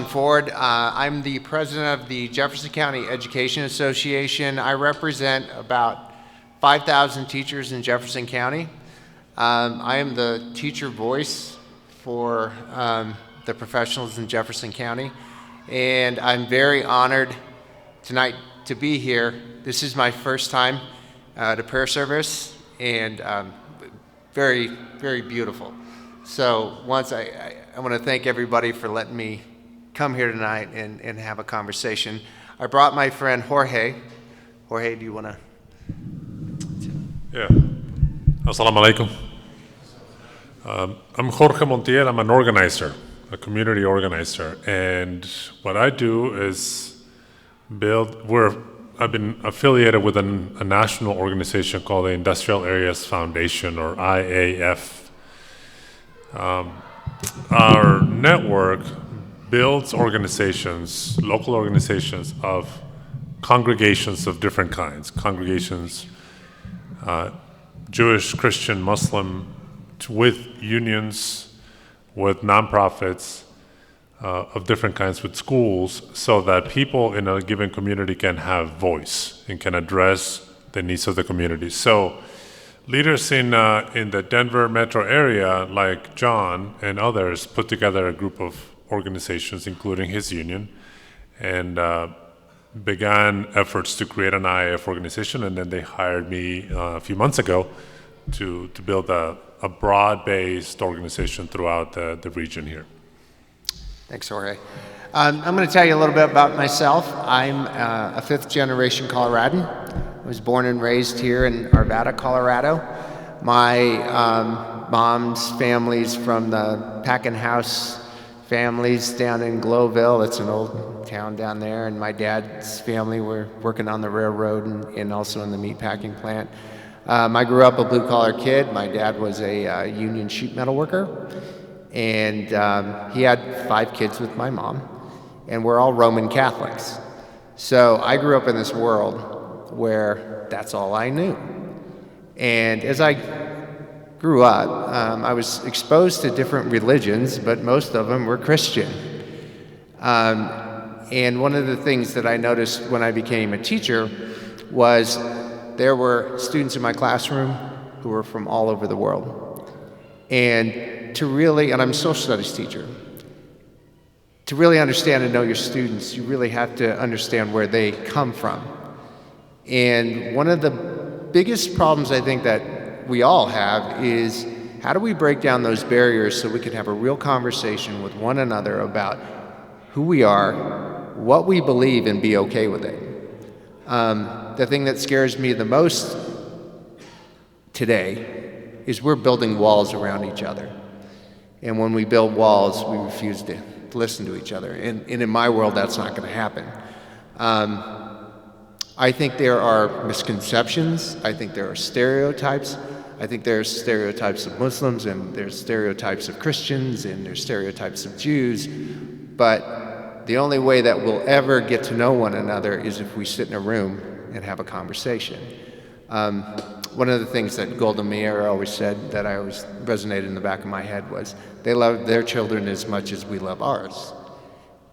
Ford. I'm the president of the Jefferson County Education Association. I represent about 5,000 teachers in Jefferson County. I am the teacher voice for the professionals in Jefferson County, and I'm very honored tonight to be here. This is my first time at a prayer service, and very, very beautiful. So once I want to thank everybody for letting me come here tonight and have a conversation. I brought my friend Jorge. Jorge, do you want to? Yeah. Assalamu alaikum. I'm Jorge Montiel. I'm an organizer, a community organizer. And what I do is I've been affiliated with a national organization called the Industrial Areas Foundation, or IAF. Our network builds organizations, local organizations of congregations of different kinds, Jewish, Christian, Muslim, with unions, with nonprofits of different kinds, with schools, so that people in a given community can have voice and can address the needs of the community. So leaders in the Denver metro area, like John and others, put together a group of organizations, including his union, and began efforts to create an IAF organization, and then they hired me a few months ago to build a broad-based organization throughout the region here. Thanks, Jorge. I'm going to tell you a little bit about myself. I'm a fifth-generation Coloradan. I was born and raised here in Arvada, Colorado. My mom's family's from the Packin' House families down in Glowville. It's an old town down there. And my dad's family were working on the railroad and also in the meatpacking plant. I grew up a blue-collar kid. My dad was a union sheet metal worker. And he had 5 kids with my mom. And we're all Roman Catholics. So I grew up in this world where that's all I knew. And as I grew up, I was exposed to different religions, but most of them were Christian. And one of the things that I noticed when I became a teacher was there were students in my classroom who were from all over the world. And I'm a social studies teacher, to really understand and know your students, you really have to understand where they come from. And one of the biggest problems I think that we all have is, how do we break down those barriers so we can have a real conversation with one another about who we are, what we believe, and be okay with it. The thing that scares me the most today is we're building walls around each other. And when we build walls, we refuse to listen to each other. And in my world, that's not going to happen. I think there are misconceptions. I think there are stereotypes. I think there's stereotypes of Muslims, and there's stereotypes of Christians, and there's stereotypes of Jews. But the only way that we'll ever get to know one another is if we sit in a room and have a conversation. One of the things that Golda Meir always said that I always resonated in the back of my head was, they love their children as much as we love ours.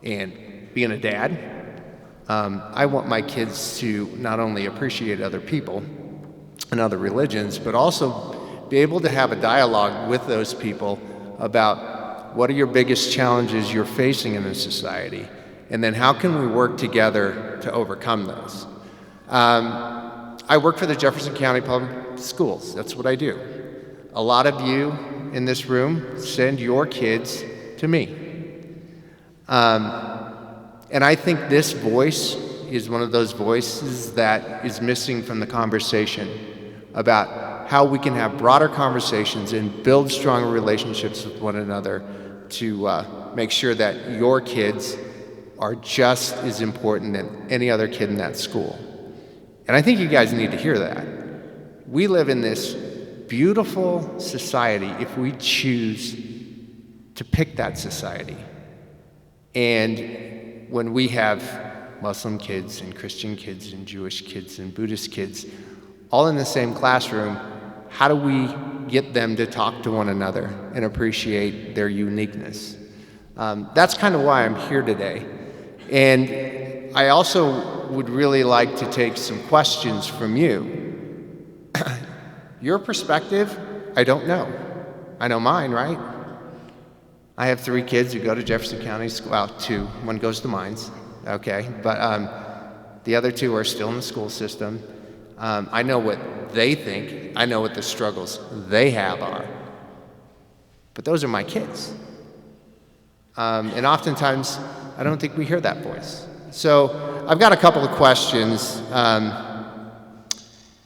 And being a dad, I want my kids to not only appreciate other people and other religions, but also be able to have a dialogue with those people about what are your biggest challenges you're facing in this society, and then how can we work together to overcome those. I work for the Jefferson County Public Schools. That's what I do. A lot of you in this room send your kids to me. And I think this voice is one of those voices that is missing from the conversation about how we can have broader conversations and build stronger relationships with one another to make sure that your kids are just as important than any other kid in that school. And I think you guys need to hear that. We live in this beautiful society if we choose to pick that society. And when we have Muslim kids and Christian kids and Jewish kids and Buddhist kids all in the same classroom, how do we get them to talk to one another and appreciate their uniqueness? That's kind of why I'm here today. And I also would really like to take some questions from you. Your perspective, I don't know. I know mine, right? I have 3 kids who go to Jefferson County School, well, 2. One goes to mines, okay? But the other 2 are still in the school system. I know what they think. I know what the struggles they have are. But those are my kids. And oftentimes, I don't think we hear that voice. So I've got a couple of questions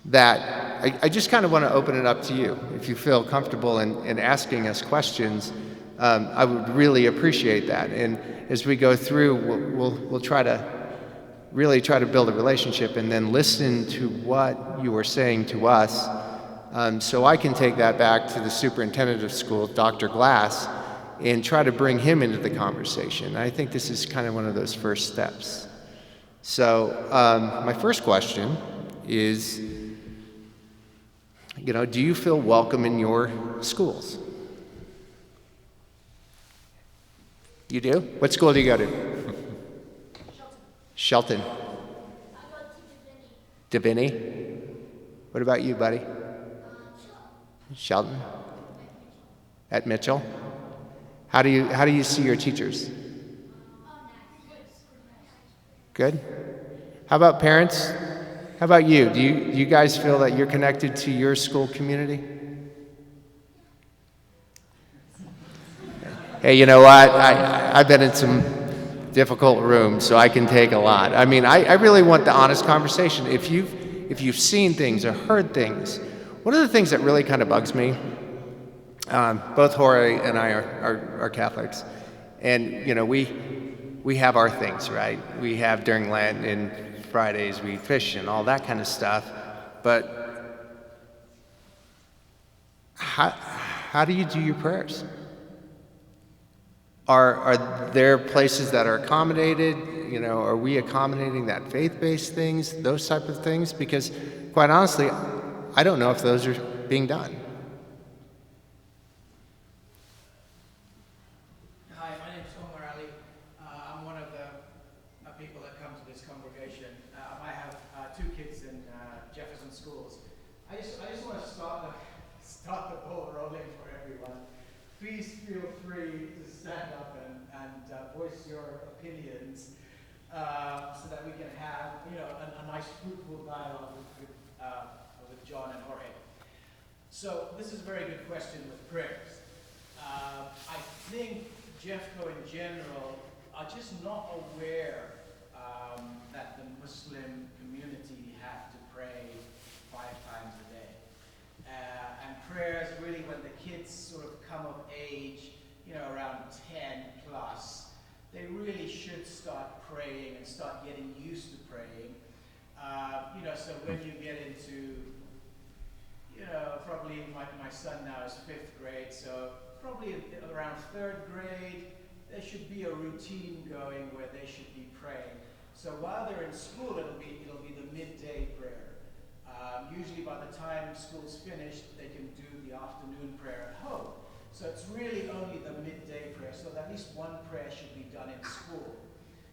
that I just kind of want to open it up to you. If you feel comfortable in asking us questions, I would really appreciate that. And as we go through, we'll try to really try to build a relationship and then listen to what you are saying to us, so I can take that back to the superintendent of schools, Dr. Glass, and try to bring him into the conversation. I think this is kind of one of those first steps. So my first question is, do you feel welcome in your schools? You do? What school do you go to? Shelton. I go to Divinity. What about you, buddy? Shelton. At Mitchell. How do you see your teachers? Good. How about parents? How about you? Do you guys feel that you're connected to your school community? Hey, you know what? I've been in some difficult rooms, so I can take a lot. I mean, I really want the honest conversation. If you've seen things or heard things, one of the things that really kind of bugs me, both Jorge and I are Catholics, and we have our things, right? We have during Lent and Fridays we fish and all that kind of stuff, but how do you do your prayers? Are there places that are accommodated? Are we accommodating that faith-based things, those type of things? Because quite honestly, I don't know if those are being done. Hi, my name is Omar Ali. I'm one of the people that come to this congregation. I have 2 kids in Jefferson schools. I just want to start the ball rolling for everyone. Please feel free to stand up and voice your opinions so that we can have a nice fruitful dialogue with John and Jorge. So this is a very good question with prayers. I think Jeffco in general are just not aware that the Muslim community have to pray 5 times a day. And prayers really when the kids sort of come of age, around 10 plus, they really should start praying and start getting used to praying. So when you get into, probably my son now is 5th grade, so probably around 3rd grade, there should be a routine going where they should be praying. So while they're in school, it'll be the midday prayer. Usually by the time school's finished, they can do the afternoon prayer at home. So it's really only the midday prayer, so at least one prayer should be done in school.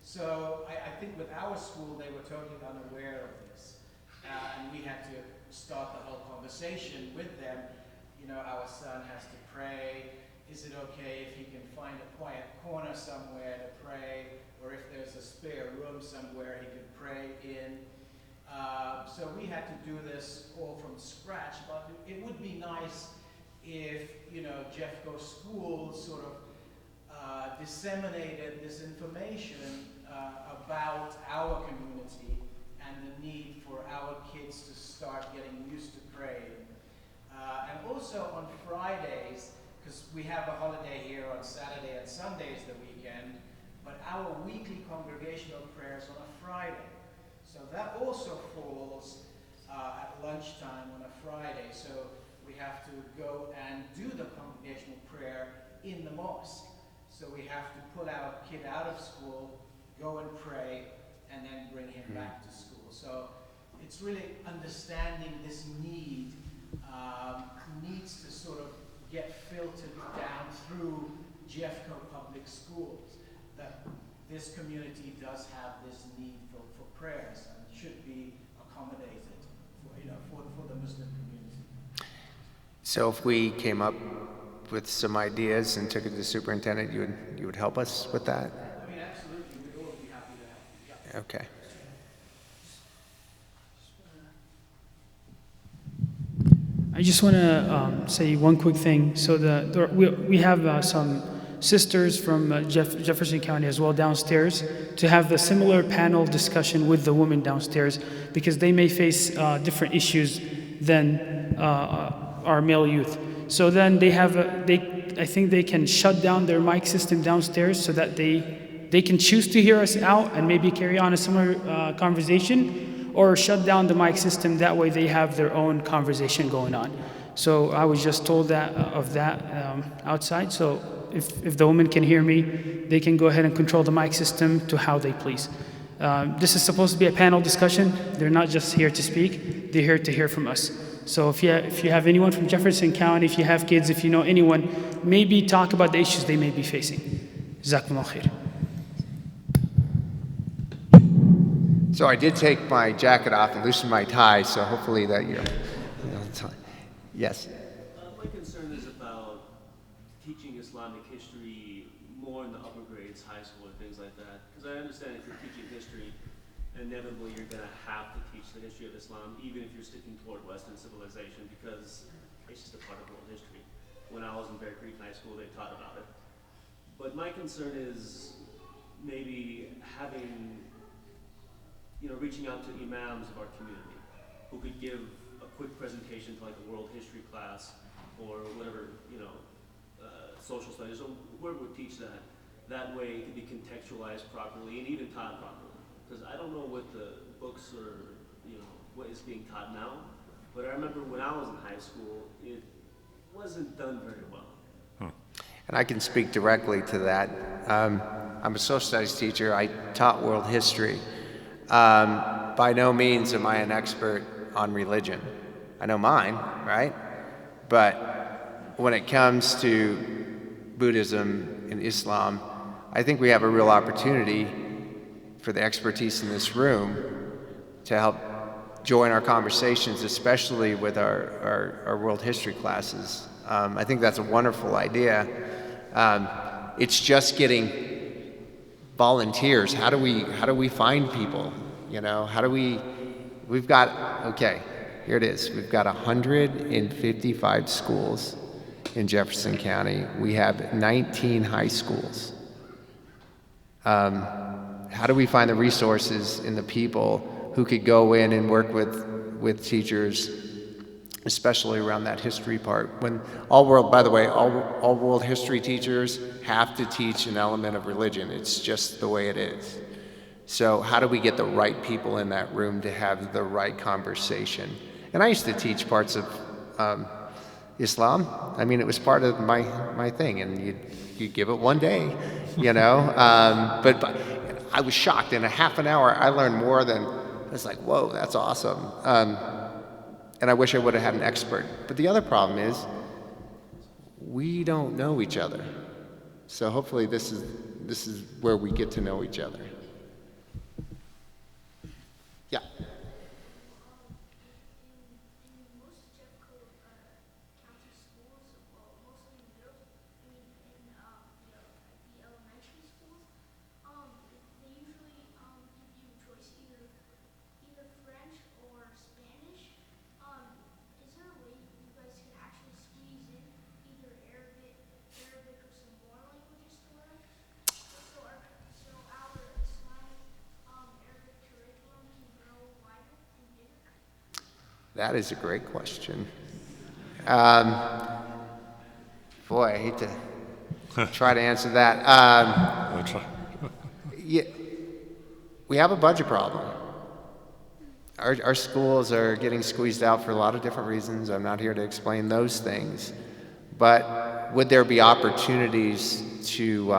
So I think with our school, they were totally unaware of this. And we had to start the whole conversation with them. Our son has to pray. Is it okay if he can find a quiet corner somewhere to pray? Or if there's a spare room somewhere he could pray in? So we had to do this all from scratch, but it would be nice if, Jeffco schools sort of disseminated this information about our community and the need for our kids to start getting used to praying. And also on Fridays, because we have a holiday here on Saturday and Sundays the weekend, but our weekly congregational prayers on a Friday. So that also falls at lunchtime on a Friday. So we have to go and do the congregational prayer in the mosque. So we have to pull our kid out of school, go and pray, and then bring him back to school. So it's really understanding this needs to sort of get filtered down through Jeffco Public Schools, that this community does have this need for prayers and should be accommodated for the Muslim community. So if we came up with some ideas and took it to the superintendent, you would help us with that? I mean, absolutely, we'd all be happy to help. Yeah. Okay. I just want to say one quick thing. So we have some sisters from Jefferson County as well downstairs to have a similar panel discussion with the women downstairs, because they may face different issues than our male youth. So then I think they can shut down their mic system downstairs so that they can choose to hear us out and maybe carry on a similar conversation, or shut down the mic system. That way they have their own conversation going on. So I was just told that outside. So if the women can hear me, they can go ahead and control the mic system to how they please. This is supposed to be a panel discussion. They're not just here to speak, they're here to hear from us. So if you have anyone from Jefferson County, if you have kids, if you know anyone, maybe talk about the issues they may be facing. Jazakumullah khair. So I did take my jacket off and loosen my tie, so hopefully that it's fine. Yes. My concern is about teaching Islamic history more in the upper grades, high school, and things like that. Because I understand if you're teaching history, inevitably you're going to have to teach the history of Islam, even if you're sticking toward Western civilization, because it's just a part of world history. When I was in Bear Creek High School, they taught about it. But my concern is maybe having, reaching out to imams of our community who could give a quick presentation to like a world history class or whatever, social studies, or whoever would teach that. That way it could be contextualized properly and even taught properly. Because I don't know what the books or, what is being taught now, but I remember when I was in high school, it wasn't done very well. And I can speak directly to that. I'm a social studies teacher. I taught world history. By no means am I an expert on religion. I know mine, right? But when it comes to Buddhism and Islam, I think we have a real opportunity for the expertise in this room to help join our conversations, especially with our world history classes. I think that's a wonderful idea. It's just getting volunteers. How do we find people? We've got, okay, here it is. We've got 155 schools in Jefferson County. We have 19 high schools. How do we find the resources and the people who could go in and work with teachers, especially around that history part? When all world history teachers have to teach an element of religion. It's just the way it is. So how do we get the right people in that room to have the right conversation? And I used to teach parts of Islam. I mean, it was part of my thing, and you'd give it one day, But I was shocked. In a half an hour, I learned more than, I was like, whoa, that's awesome. And I wish I would have had an expert. But the other problem is, we don't know each other. So hopefully this is where we get to know each other. Yeah. That is a great question. Boy, I hate to try to answer that. Yeah, we have a budget problem. Our schools are getting squeezed out for a lot of different reasons. I'm not here to explain those things. But would there be opportunities to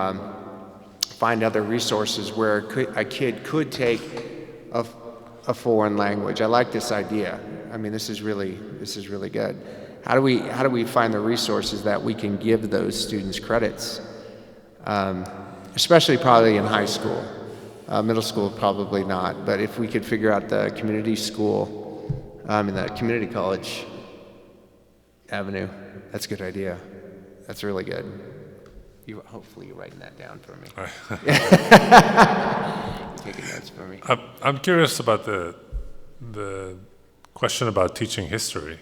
find other resources where a kid could take a foreign language? I like this idea. I mean, this is really good. How do we find the resources that we can give those students credits especially probably in high school. Middle school, probably not. But if we could figure out the community school and the community college avenue, that's a good idea. That's really good. Hopefully you're writing that down for me. Taking notes for me. I'm curious about the question about teaching history.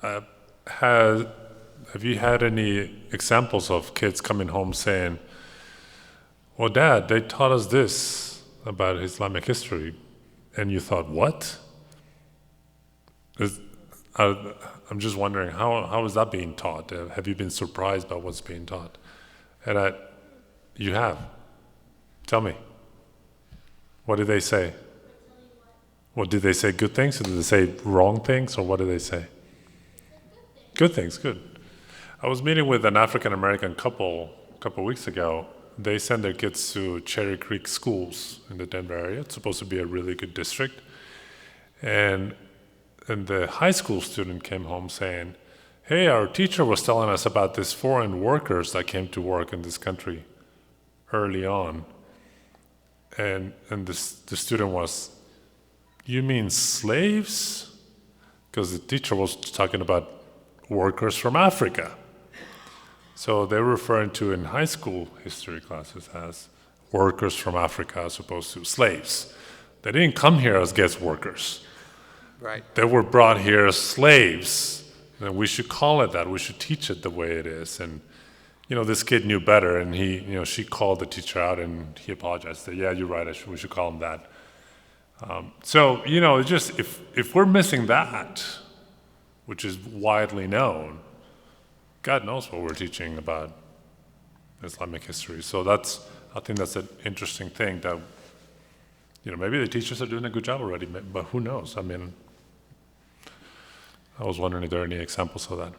Have you had any examples of kids coming home saying, "Well, Dad, they taught us this about Islamic history," and you thought, "What?" I'm just wondering, how is that being taught? Have you been surprised by what's being taught? And you have. Tell me. What did they say? What did they say? Good things? Or did they say wrong things? Or what did they say? Good things, good. I was meeting with an African American couple a couple weeks ago. They send their kids to Cherry Creek schools in the Denver area. It's supposed to be a really good district. And the high school student came home saying, "Hey, our teacher was telling us about these foreign workers that came to work in this country early on." And the student was, "You mean slaves?" Because the teacher was talking about workers from Africa. So they were referring to in high school history classes as workers from Africa as opposed to slaves. They didn't come here as guest workers. Right. They were brought here as slaves. And we should call it that. We should teach it the way it is. And, this kid knew better, and she called the teacher out, and he apologized. Said, "Yeah, you're right. We should call him that." So, just if we're missing that, which is widely known, God knows what we're teaching about Islamic history. So I think that's an interesting thing that, maybe the teachers are doing a good job already, but who knows? I mean, I was wondering if there are any examples of that.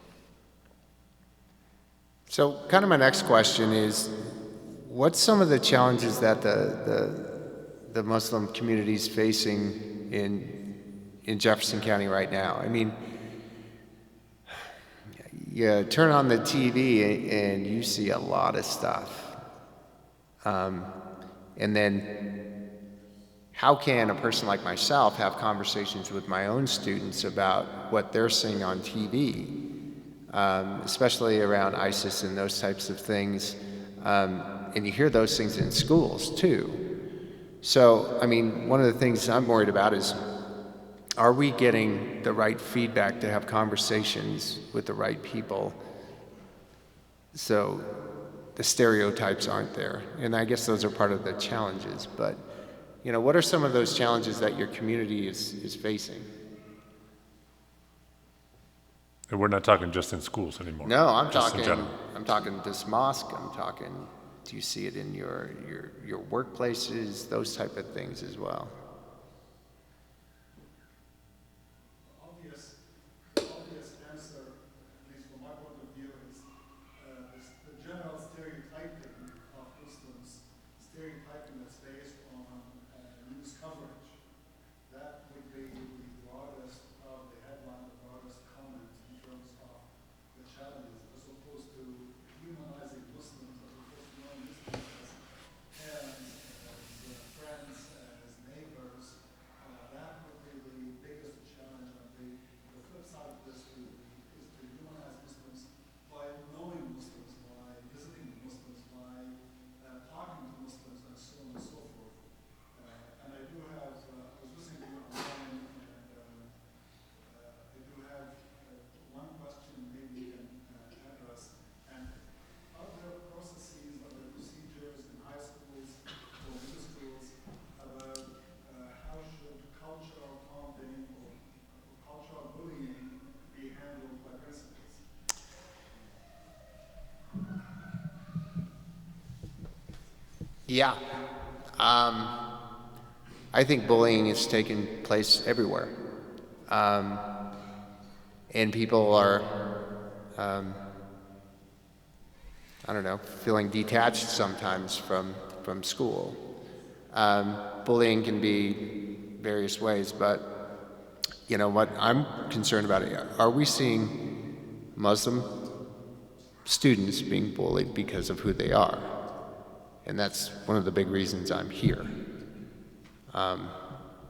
So kind of my next question is, what's some of the challenges that the Muslim community is facing in Jefferson County right now? I mean, you turn on the TV and you see a lot of stuff. And then how can a person like myself have conversations with my own students about what they're seeing on TV, especially around ISIS and those types of things? And you hear those things in schools too. So, I mean, one of the things I'm worried about is, are we getting the right feedback to have conversations with the right people so the stereotypes aren't there? And I guess those are part of the challenges. But, what are some of those challenges that your community is facing? And we're not talking just in schools anymore. No, I'm just in general. talking this mosque. I'm talking, do you see it in your workplaces, those type of things as well? Obvious answer, at least from my point of view, is the general stereotyping of Muslims, stereotyping that's based on news coverage. That would be the broadest of the headline, the broadest comment in terms of the challenges, as opposed to humanizing Muslims, as opposed to knowing Muslims as parents, as friends, as neighbors. That would be the biggest challenge. And the flip side of this is to humanize Muslims by knowing Muslims, by visiting Muslims, by talking to Muslims, and so on and so forth. And I do have, I was listening to you online, and I do have one question maybe you can address. And are there processes, are there procedures in high schools or middle schools about how should cultural taunting or cultural bullying be handled by principals? Yeah. I think bullying is taking place everywhere. And people are, feeling detached sometimes from school. Bullying can be various ways, but what I'm concerned about, are we seeing Muslim students being bullied because of who they are? And that's one of the big reasons I'm here.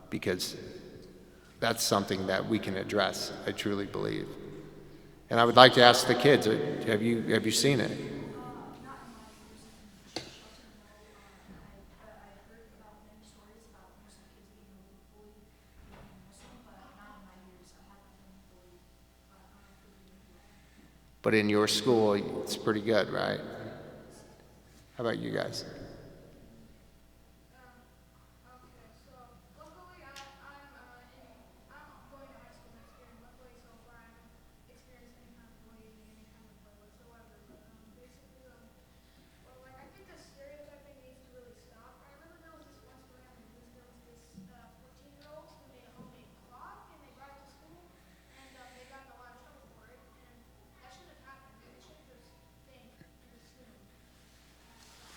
Because that's something that we can address, I truly believe. And I would like to ask the kids, have you seen it? But in your school, it's pretty good, right? How about you guys?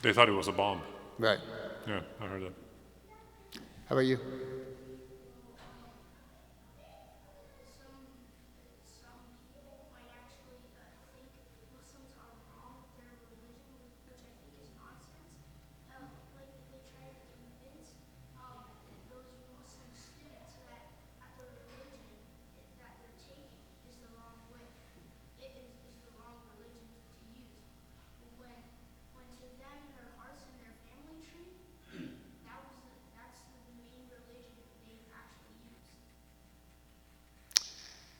They thought it was a bomb. Right. Yeah, I heard that. How about you?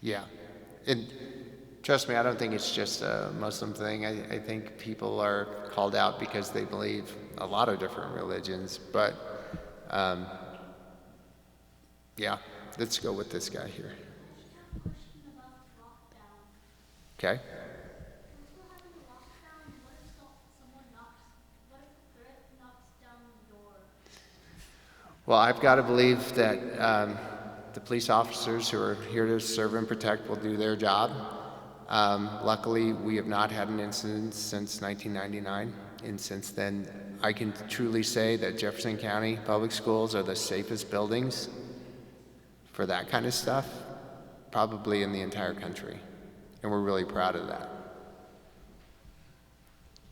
Yeah. And trust me, I don't think it's just a Muslim thing. I think people are called out because they believe a lot of different religions. But yeah, let's go with this guy here. Okay. Well, I've got to believe that the police officers who are here to serve and protect will do their job. Luckily, we have not had an incident since 1999, and since then, I can truly say that Jefferson County Public Schools are the safest buildings for that kind of stuff, probably in the entire country, and we're really proud of that.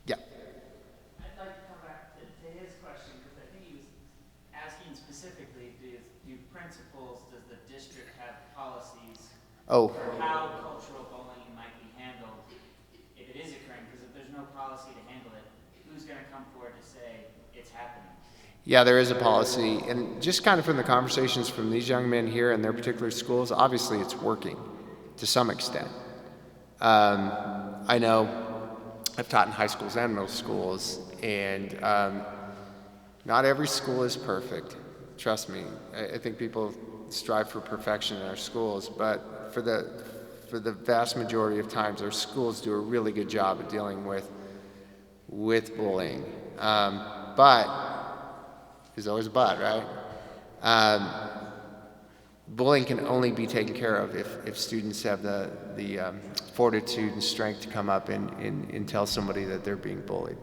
Yeah. I'd like to come back to his question, because I think he was asking specifically, do principals, does the district have policies Oh, for how cultural bullying might be handled if it is occurring? Because if there's no policy to handle it, who's going to come forward to say it's happening? yeah, there is a policy, and just kind of from the conversations from these young men here in their particular schools, obviously it's working to some extent. I know I've taught in high schools and middle schools, and not every school is perfect. Trust me, I think people strive for perfection in our schools, but for the vast majority of times, our schools do a really good job of dealing with bullying. But there's always a but, right? Bullying can only be taken care of if students have the fortitude and strength to come up and tell somebody that they're being bullied.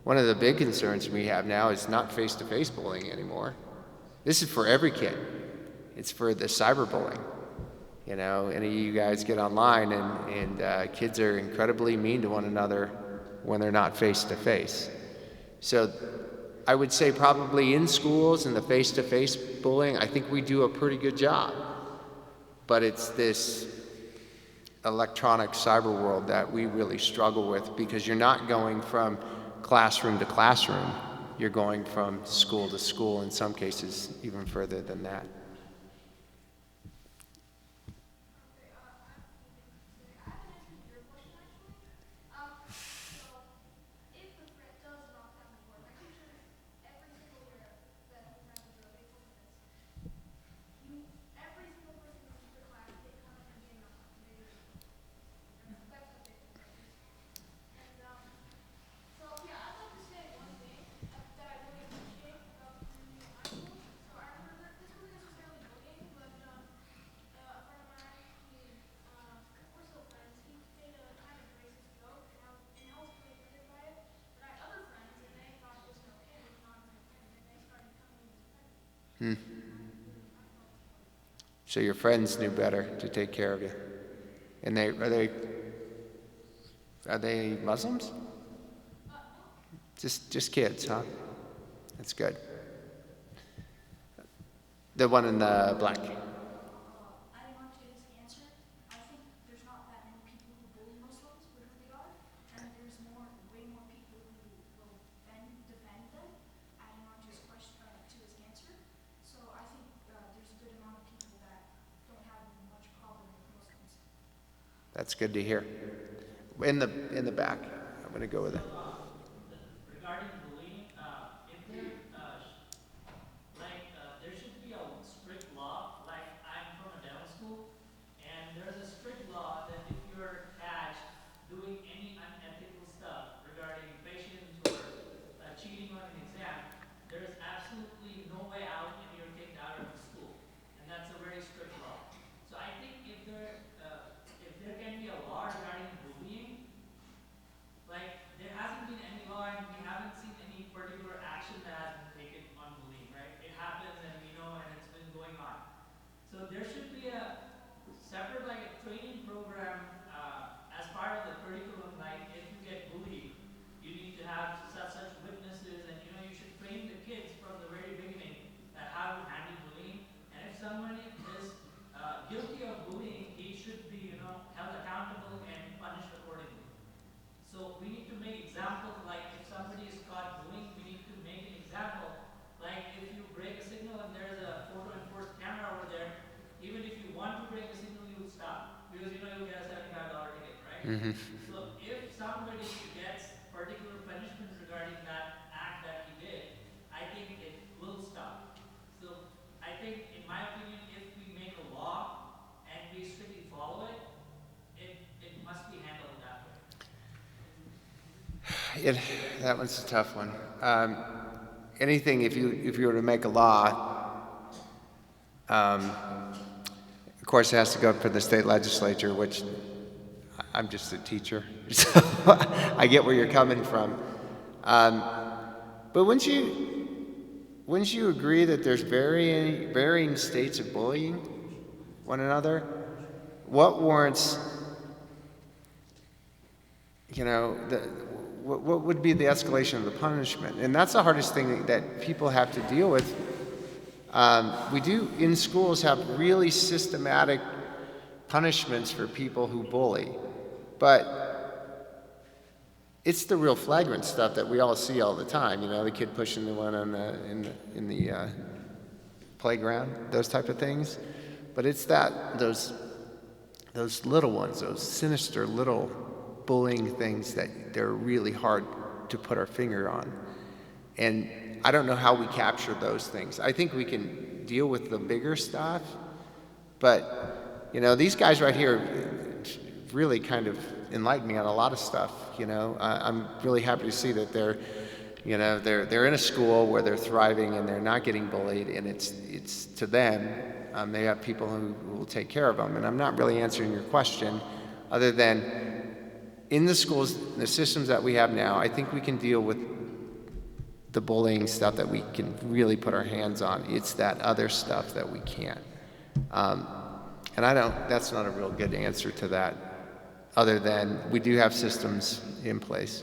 One of the big concerns we have now is not face-to-face bullying anymore. This is for every kid. It's for the cyberbullying. You know, any of you guys get online and kids are incredibly mean to one another when they're not face-to-face. So I would say probably in schools and the face-to-face bullying, I think we do a pretty good job. But it's this electronic cyber world that we really struggle with, because you're not going from classroom to classroom. You're going from school to school, in some cases even further than that. So your friends knew better to take care of you. And are they Muslims? Just kids, huh? That's good. The one in the black. Adding on to his answer, I think there's not that many people who bully Muslims for who they are, and there's way more people who will defend them. Adding on to his question, to his answer, so I think there's a good amount of people that don't have much problem with Muslims. That's good to hear. In the back. I'm gonna go with it. Regarding bullying, if there, there should be a strict law. Like I'm from a dental school, and there's a strict law that if you're catched doing any unethical stuff regarding patients or cheating on an exam, there is absolutely no way out, and you're kicked out of the school. And that's a very strict law. So I think if there can be a law regarding bullying, like there hasn't been any law and we haven't seen any particular action that has been taken on bullying, right? It happens and we know and it's been going on. So there should be a separate like a training program as part of the curriculum. Like if you get bullied, you need to have such witnesses, and you should train the kids from the very beginning that how to handle bullying. And if somebody is guilty of bullying, he should be held accountable and punished accordingly. So we need to make examples, like if somebody is caught bullying, we need to make an example. Like if you break a signal and there's a photo enforced camera over there, even if you want to break a signal, you would stop. Because you'll get a $75 ticket, right? Mm-hmm. So if somebody gets particular punishment regarding that act that he did, I think it will stop. So I think, in my opinion, if we make a law and we strictly follow it, it must be handled that way. That one's a tough one. Anything, if you were to make a law, of course, it has to go for the state legislature, which I'm just a teacher, so I get where you're coming from. But wouldn't you agree that there's varying states of bullying one another? What warrants, what would be the escalation of the punishment? And that's the hardest thing that people have to deal with. We do, in schools, have really systematic punishments for people who bully. But it's the real flagrant stuff that we all see all the time. The kid pushing the one in the playground, those type of things. But it's those little ones, those sinister little bullying things that they're really hard to put our finger on. And I don't know how we capture those things. I think we can deal with the bigger stuff, but these guys right here really kind of enlightened me on a lot of stuff. I'm really happy to see that they're in a school where they're thriving and they're not getting bullied, and it's to them. They have people who will take care of them, and I'm not really answering your question, other than in the schools, the systems that we have now, I think we can deal with the bullying stuff that we can really put our hands on. It's that other stuff that we can't. And that's not a real good answer to that, other than we do have systems in place.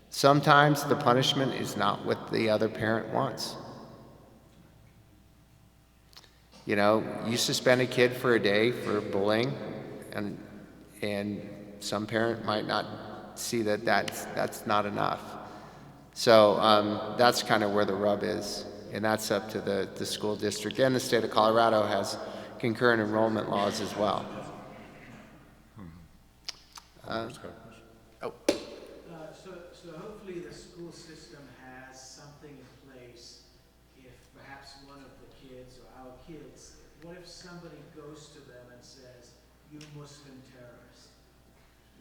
Sometimes the punishment is not what the other parent wants. You suspend a kid for a day for bullying, and some parent might not see that that's not enough. So that's kind of where the rub is, and that's up to the school district. And the state of Colorado has concurrent enrollment laws as well. So hopefully the school system has something in place if perhaps one of the kids or our kids, what if somebody goes to them and says, "You Muslim terrorist,"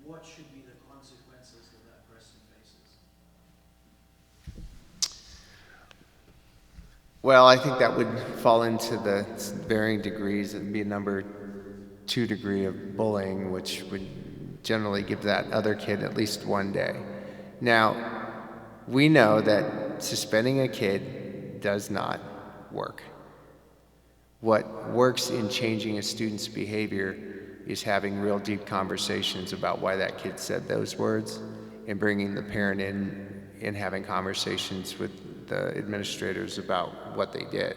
what should be the consequences that that person faces? Well, I think that would fall into the varying degrees. It would be a number 2 degree of bullying, which would generally give that other kid at least 1 day. Now, we know that suspending a kid does not work. What works in changing a student's behavior is having real deep conversations about why that kid said those words and bringing the parent in in having conversations with the administrators about what they did.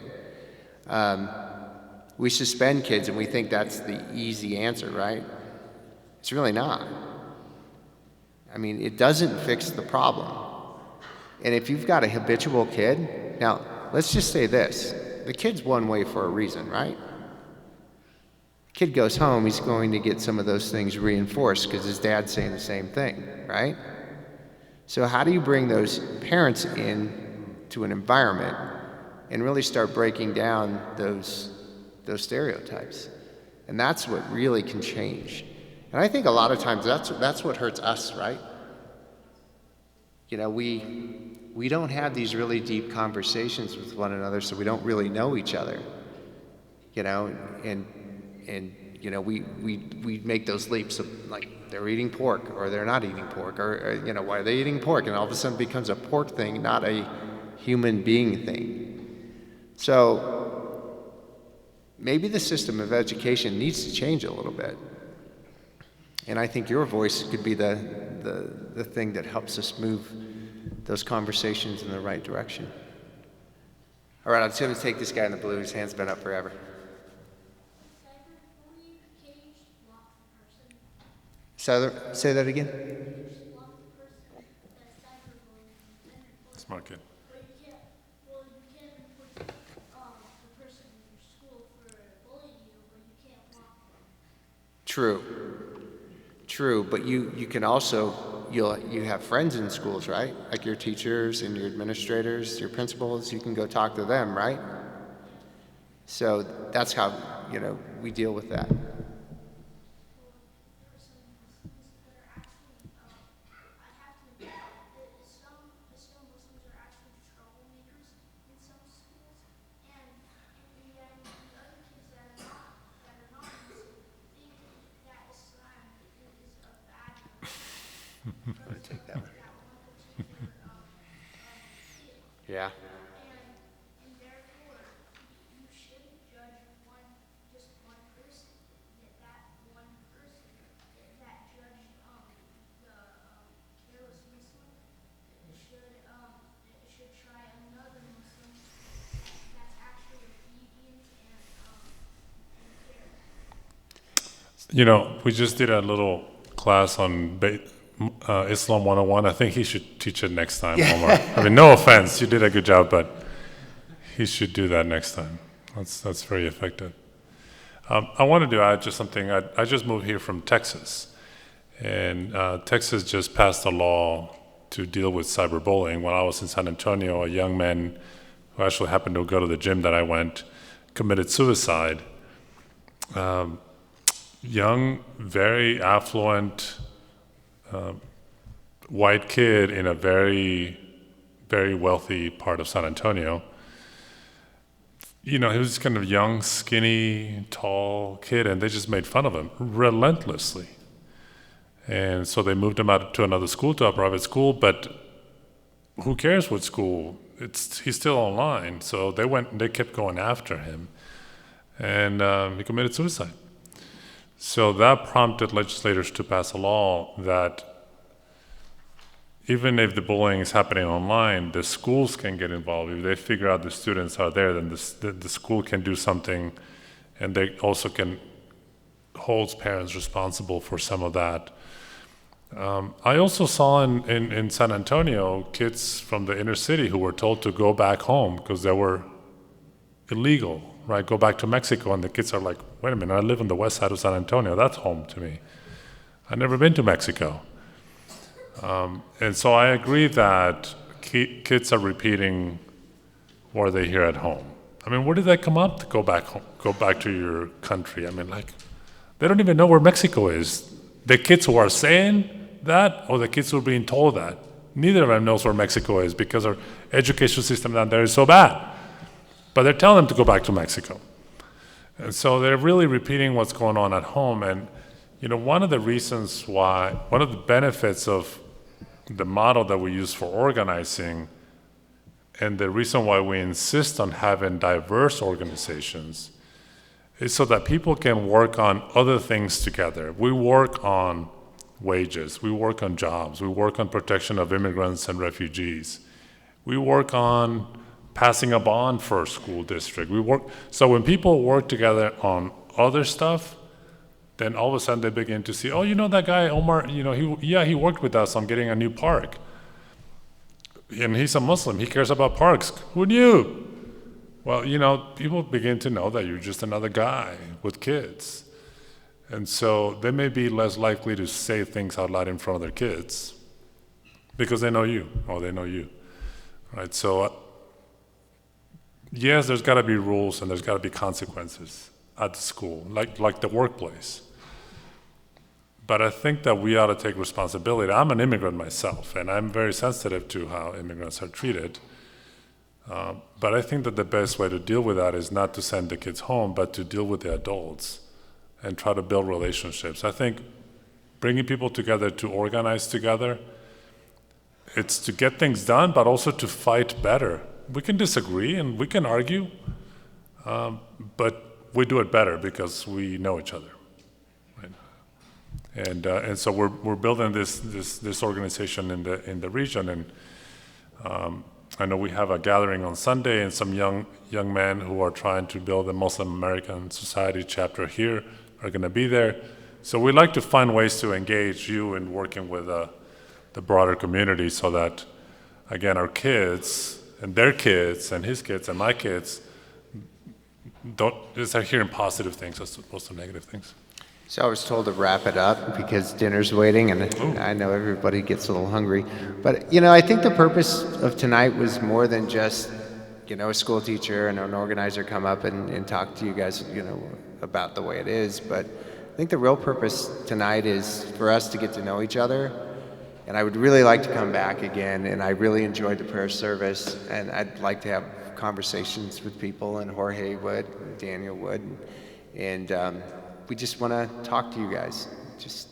We suspend kids and we think that's the easy answer, right? It's really not. I mean, it doesn't fix the problem. And if you've got a habitual kid, now let's just say this, the kid's one way for a reason, right? Kid goes home, he's going to get some of those things reinforced because his dad's saying the same thing, right? So how do you bring those parents in to an environment and really start breaking down those stereotypes? And that's what really can change. And I think a lot of times that's what hurts us, right? You know, we don't have these really deep conversations with one another, so we don't really know each other. You know, and you know, we make those leaps of like they're eating pork or they're not eating pork, or you know, why are they eating pork? And all of a sudden it becomes a pork thing, not a human being thing. So maybe the system of education needs to change a little bit. And I think your voice could be the thing that helps us move those conversations in the right direction. All right, I'm just going to take this guy in the blue. His hand's been up forever. Cyberbullying, can't you just block the person? Say that again. You just block the person that's cyberbullying, then report Smart kid. But you can't, well, you can report the person in your school for bullying you, but you can't block them. True, but you can also, you have friends in schools, right? Like your teachers and your administrators, your principals, you can go talk to them, right? So that's how, you know, we deal with that. Some Muslims are actually troublemakers in some schools, and then the other kids that are not Muslim think that Islam is a bad religion. I'm gonna take that one. That one particular kid. Yeah. And therefore, you shouldn't judge just one person. That one person that judged the careless Muslim should try another Muslim that's actually obedient and cares. You know, we just did a little class on Islam 101. I think he should teach it next time, Omar. I mean, no offense, you did a good job, but he should do that next time. That's very effective. I wanted to add just something. I just moved here from Texas, and Texas just passed a law to deal with cyberbullying. When I was in San Antonio, a young man who actually happened to go to the gym that I went committed suicide. Young, very affluent white kid in a very, very wealthy part of San Antonio. You know, he was kind of young, skinny, tall kid, and they just made fun of him relentlessly. And so they moved him out to another school, to a private school, but who cares what school? He's still online. So they kept going after him, and he committed suicide. So that prompted legislators to pass a law that even if the bullying is happening online, the schools can get involved. If they figure out the students are there, then the school can do something, and they also can hold parents responsible for some of that. I also saw in San Antonio kids from the inner city who were told to go back home because they were illegal, right? Go back to Mexico, and the kids are like, wait a minute, I live on the west side of San Antonio, that's home to me. I've never been to Mexico. And so I agree that kids are repeating what they hear at home. I mean, where did they come up to go back home, go back to your country? I mean, like, they don't even know where Mexico is. The kids who are saying that, or the kids who are being told that, neither of them knows where Mexico is because our education system down there is so bad. But they're telling them to go back to Mexico. And so they're really repeating what's going on at home. And, you know, one of the benefits of the model that we use for organizing, and the reason why we insist on having diverse organizations, is so that people can work on other things together. We work on wages. We work on jobs. We work on protection of immigrants and refugees. We work on passing a bond for a school district. So when people work together on other stuff, then all of a sudden they begin to see, oh, you know that guy, Omar, he worked with us on getting a new park. And he's a Muslim, he cares about parks. Who knew? Well, people begin to know that you're just another guy with kids. And so they may be less likely to say things out loud in front of their kids because they know you, or they know you, right? So yes, there's got to be rules and there's got to be consequences at the school, like the workplace. But I think that we ought to take responsibility. I'm an immigrant myself, and I'm very sensitive to how immigrants are treated. But I think that the best way to deal with that is not to send the kids home, but to deal with the adults and try to build relationships. I think bringing people together to organize together, it's to get things done, but also to fight better. We can disagree and we can argue, but we do it better because we know each other. Right? And so we're building this organization in the region, and I know we have a gathering on Sunday, and some young men who are trying to build a Muslim American Society chapter here are going to be there. So we like to find ways to engage you in working with the broader community, so that, again, our kids and their kids and his kids and my kids don't just are hearing positive things as opposed to negative things. So I was told to wrap it up because dinner's waiting, and I know everybody gets a little hungry. But, I think the purpose of tonight was more than just, a school teacher and an organizer come up and talk to you guys, about the way it is. But I think the real purpose tonight is for us to get to know each other. And I would really like to come back again, and I really enjoyed the prayer service, and I'd like to have conversations with people, and Jorge would, and Daniel would, and we just want to talk to you guys, just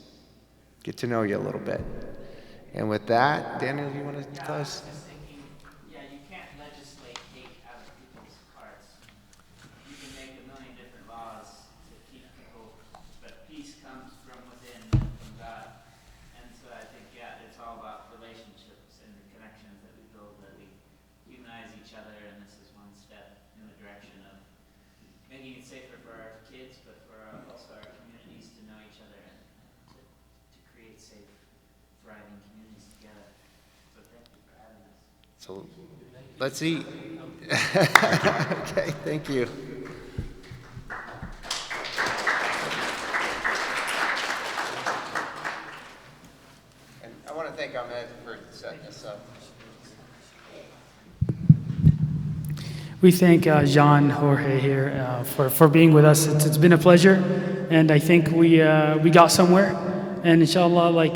get to know you a little bit. And with that, Daniel, you want to tell us? I was just thinking, you can't legislate hate out of people's hearts. You can make a million different laws to keep people, but peace comes from within, from God. And so I think, it's all about relationships and the connections that we build, that we humanize each other, and this is one step in the direction of making it safer for our kids, but for also our communities to know each other and to create safe, thriving communities together. So thank you for having us. So let's eat. Okay, thank you. And I want to thank Ahmed for setting this up. We thank John, Jorge here for being with us. It's been a pleasure, and I think we got somewhere. And inshallah,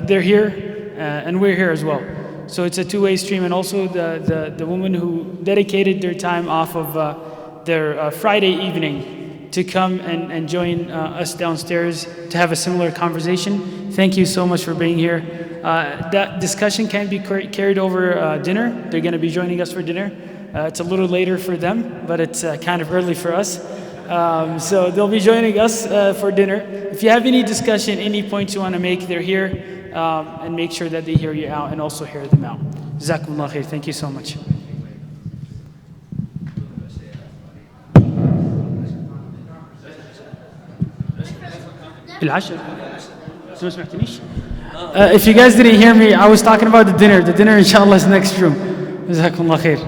they're here, and we're here as well. So it's a two-way stream. And also the woman who dedicated their time off of their Friday evening to come and join us downstairs to have a similar conversation. Thank you so much for being here. That discussion can be carried over dinner. They're going to be joining us for dinner. It's a little later for them, but it's kind of early for us. So they'll be joining us for dinner. If you have any discussion, any points you want to make, they're here, and make sure that they hear you out and also hear them out. Jazakumullah khair. Thank you so much. If you guys didn't hear me, I was talking about the dinner. The dinner, inshallah, is next room. Jazakumullah khair.